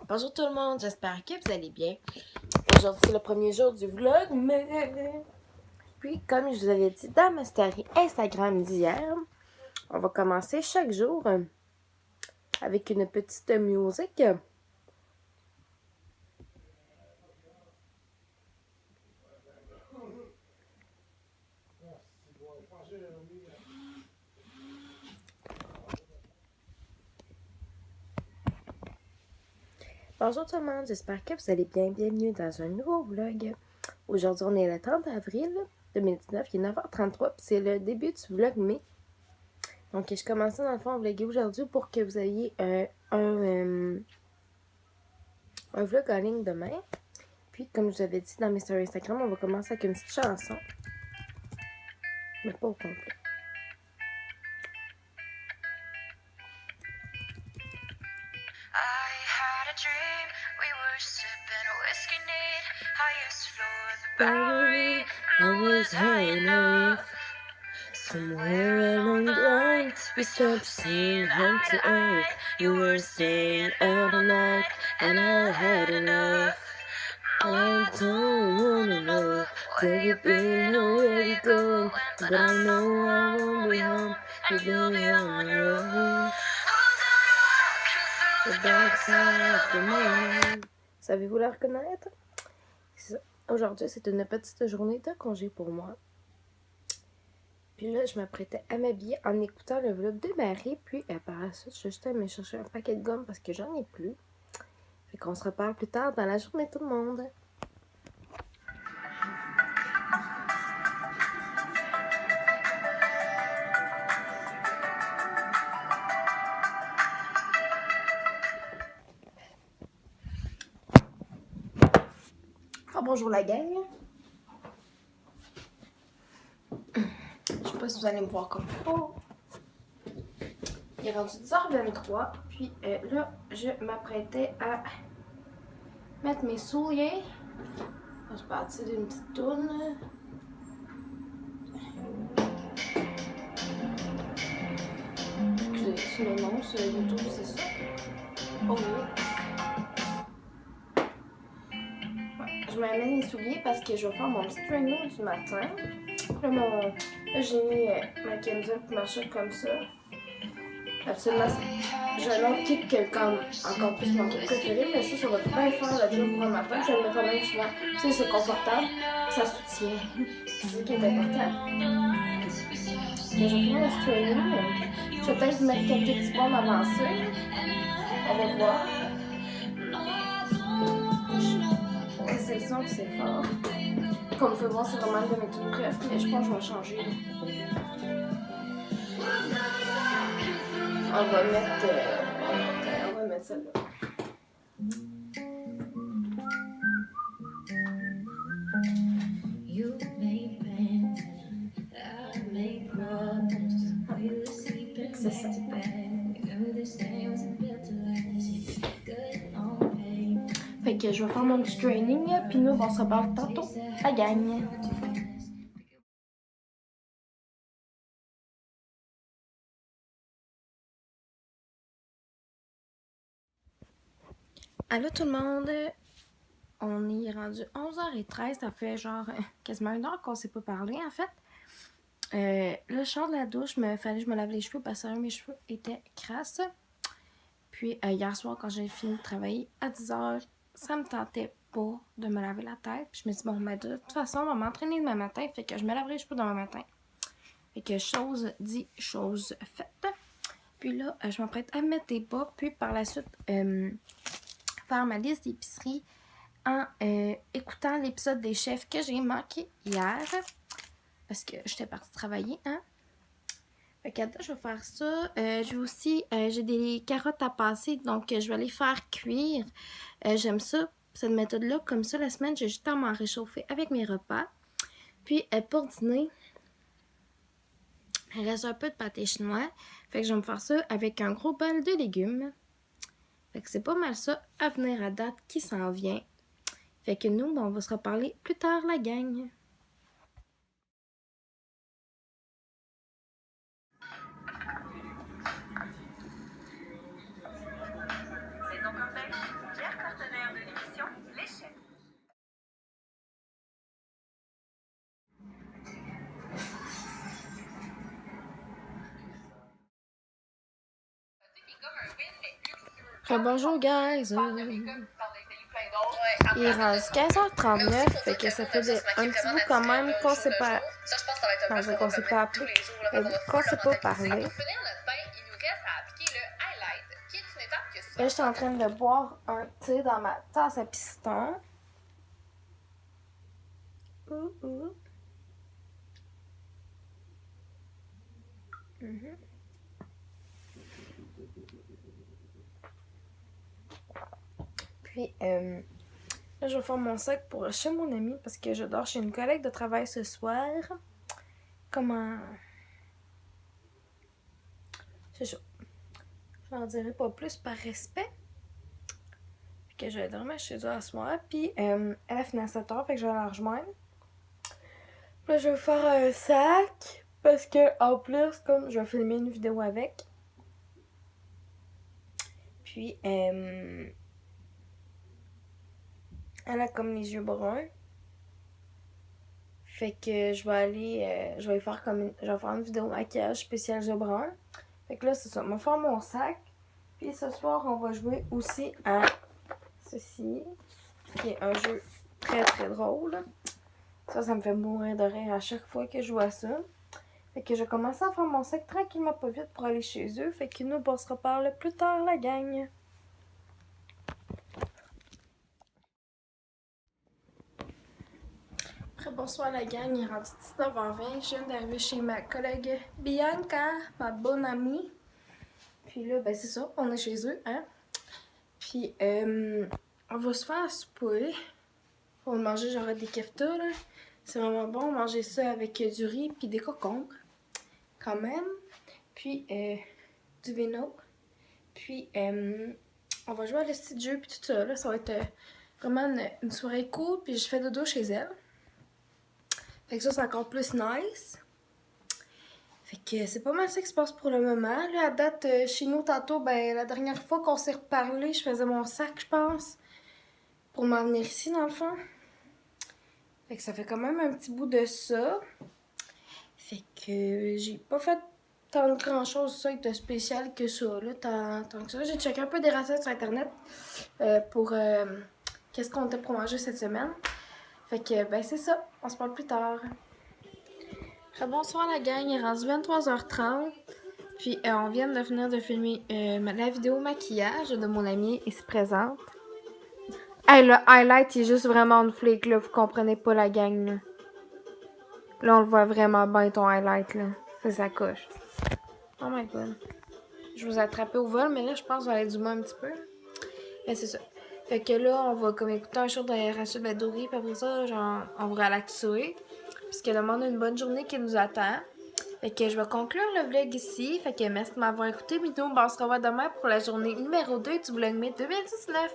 Bonjour tout le monde, j'espère que vous allez bien. Aujourd'hui c'est le premier jour du vlog, mais... Puis comme je vous avais dit dans ma story Instagram d'hier, on va commencer chaque jour avec une petite musique. Bonjour tout le monde, j'espère que vous allez bien. Bienvenue dans un nouveau vlog. Aujourd'hui on est le 30 avril 2019, il est 9h33, puis c'est le début du vlog mai. Donc je commençais dans le fond à vlogger aujourd'hui pour que vous ayez un vlog en ligne demain. Puis comme je vous avais dit dans mes stories Instagram, on va commencer avec une petite chanson. Mais pas au complet. Battery, I was hanging on. Somewhere along the line, we stopped seeing hand to earth. You were staying out all night, and I had enough. I don't wanna know where you've been or where you're going, but I know I won't be home. You'll be on your own. The dark side of the moon. Savez-vous la reconnaître? Aujourd'hui, c'est une petite journée de congé pour moi. Puis là, je m'apprêtais à m'habiller en écoutant le vlog de Marie. Puis par la suite, je suis juste allée me chercher un paquet de gomme parce que j'en ai plus. Fait qu'on se reparle plus tard dans la journée tout le monde. Ah, bonjour la gang. Je sais pas si vous allez me voir comme ça. Il est rendu 10h23. Puis là, je m'apprêtais à mettre mes souliers. On va se partir d'une petite tourne. Excusez, c'est le nom, c'est YouTube, c'est ça. Oh oui. Je m'amène les souliers parce que je vais faire mon petit training du matin. Là, j'ai mis ma camisole pour marcher comme ça. Absolument, j'ai un autre kit que comme encore plus mon kit préféré, mais ça va bien faire le job pour un matin. Je le mets quand même souvent. Tu sais, c'est confortable, ça soutient. C'est ce qui est important. Je vais faire mon petit training. Je vais peut-être vous mettre quelques petits bombes avancés. On va voir. C'est le son, c'est fort. Comme vous pouvez voir, c'est vraiment de mes trucs bref, mais je pense que je vais changer. On va mettre celle-là. C'est ça. Fait que je vais faire mon petit training, puis nous, on se reparle tantôt. La gang! Allô tout le monde! On est rendu 11h13, ça fait genre quasiment une heure qu'on s'est pas parlé en fait. Là, je sors de la douche, il fallait que je me lave les cheveux parce que mes cheveux étaient crasses. Puis hier soir, quand j'ai fini de travailler à 10h, ça me tentait pas de me laver la tête. Puis je me suis dit, bon, mais de toute façon, on va m'entraîner demain matin, fait que je me laverai les cheveux demain matin. Fait que chose dit, chose faite. Puis là, je m'apprête à mettre des bas, puis par la suite, faire ma liste d'épicerie en écoutant l'épisode des chefs que j'ai manqué hier. Parce que j'étais partie travailler, hein. Fait que je vais faire ça. J'ai aussi, j'ai des carottes à passer, donc je vais les faire cuire. J'aime ça, cette méthode-là. Comme ça, la semaine, j'ai juste à m'en réchauffer avec mes repas. Puis, pour dîner, il reste un peu de pâté chinois. Fait que je vais me faire ça avec un gros bol de légumes. Fait que c'est pas mal ça à venir à date qui s'en vient. Fait que nous, on va se reparler plus tard, la gang. Bonjour guys! Il est rendu 15h39, fait que ça fait un petit bout quand même qu'on s'est pas... Non, je qu'on s'est pas appelé, qu'on s'est pas parlé. Là, je suis en train de boire un thé dans ma tasse à piston. Puis, là, je vais faire mon sac pour chez mon ami parce que je dors chez une collègue de travail ce soir. Comment... C'est ça. Je n'en dirai pas plus par respect. Puis que je vais dormir chez eux à ce soir. Puis, elle a fini à 7h, fait que je vais la rejoindre. Là, je vais faire un sac parce que, en plus, comme je vais filmer une vidéo avec. Puis, elle a comme les yeux bruns. Fait que je vais aller, je vais faire une vidéo maquillage spécial yeux bruns. Fait que là, c'est ça, on va faire mon sac. Puis ce soir, on va jouer aussi à ceci, qui est un jeu très très drôle. Ça me fait mourir de rire à chaque fois que je joue à ça. Fait que je vais commencer à faire mon sac tranquillement pas vite pour aller chez eux. Fait que nous, on se reparle plus tard, la gang. Bonsoir la gang, il est rendu 19h20. Je viens d'arriver chez ma collègue Bianca, ma bonne amie. Puis là, ben c'est ça, on est chez eux, hein. Puis, on va se faire un souper. On va manger genre des keftas, là. C'est vraiment bon, manger ça avec du riz puis des concombres, quand même. Puis, du vino. Puis, on va jouer à le petit jeu puis tout ça, là. Ça va être vraiment une soirée cool. Puis, je fais dodo chez elle. Fait que ça, c'est encore plus nice. Fait que c'est pas mal ça qui se passe pour le moment. Là, à date, chez nous, tantôt, ben, la dernière fois qu'on s'est reparlé, je faisais mon sac, je pense, pour m'en venir ici, dans le fond. Fait que ça fait quand même un petit bout de ça. Fait que j'ai pas fait tant de grand-chose, ça, de spécial que ça, là, tant que ça. J'ai checké un peu des recettes sur Internet pour qu'est-ce qu'on était pour manger cette semaine. Fait que, ben, c'est ça. On se parle plus tard. Bonsoir la gang, il est rendu 23h30. Puis on vient de finir de filmer la vidéo maquillage de mon ami, il se présente. Hey, le highlight il est juste vraiment une flic, là, vous comprenez pas la gang, là. Là, on le voit vraiment bien ton highlight, là. C'est sa coche. Oh my god. Je vous ai attrapé au vol, mais là, je pense que vous allez zoomer un petit peu. Mais c'est ça. Fait que là, on va comme écouter un show de Rachid Badouri, puis après ça, genre, on va relaxer. Puisque le monde a une bonne journée qui nous attend. Fait que je vais conclure le vlog ici. Fait que merci de m'avoir écouté. Puis nous, on se revoit demain pour la journée numéro 2 du vlog mai 2019.